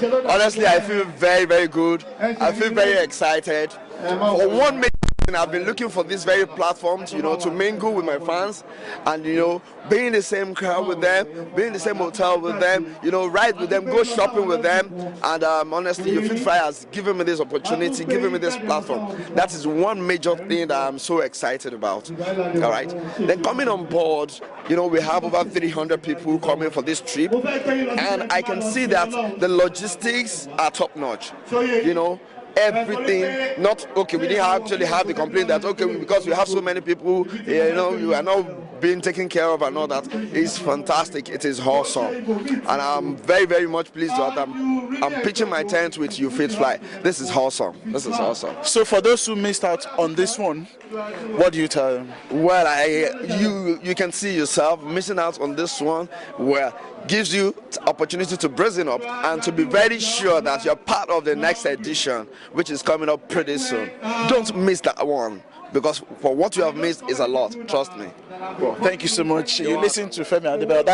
Honestly, I feel very, very good. I feel very excited. For one major reason, I've been looking for this very platform, to mingle with my fans and, be in the same crowd with them, be in the same hotel with them, ride with them, go shopping with them. And honestly, UFitfly has given me this opportunity, given me this platform. That is one major thing that I'm so excited about. All right. Then coming on board, we have over 300 people coming for this trip, and I can see that the logistics are top notch. Everything, not okay. We didn't actually have the complaint that because we have so many people, you are not being taken care of and all that. It's fantastic. It is awesome, and I'm very, very much pleased that I'm pitching my tent with UFitfly. This is awesome. This is awesome. So for those who missed out on this one, what do you tell them? Well, you can see yourself missing out on this one, where gives you opportunity to brazen up and to be very sure that you're part of the next edition, which is coming up pretty soon. Don't miss that one, because for what you have missed is a lot. Trust me. Well, thank you so much. You listen to Femi Adebayo.